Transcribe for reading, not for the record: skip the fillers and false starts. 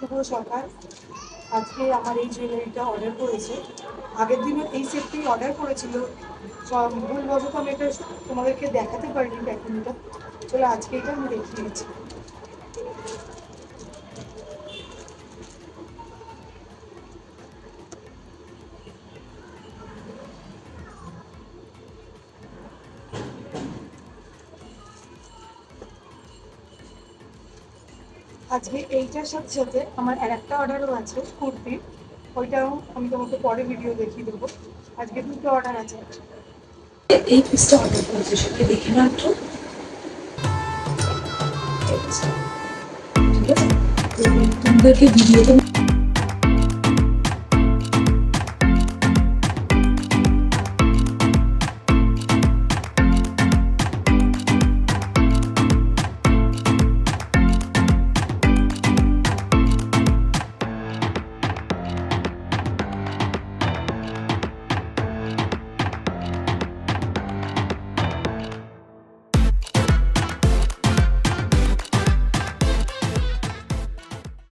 শুভ সকাল। আজকে আমার এই জুয়েলারিটা অর্ডার করেছে, আগের দিনও এই সেটটাই অর্ডার করেছিল। সব ভুলবশত আমি এটা তোমাদেরকে দেখাতে পারিনি প্যাকিংটা। চলো আজকে এটা আমি দেখিয়েছি। আজকে এইটার সাথে সাথে আমার আর একটা অর্ডারও আছে কুর্তির, ওইটাও আমি তোমাকে পরে ভিডিও দেখিয়ে দেবো। আজকে দুটো অর্ডার আছে। এই পিসটা অর্ডার করেছে, সেটা দেখে না একটু। ঠিক আছে, তোমাদেরকে ভিডিওতে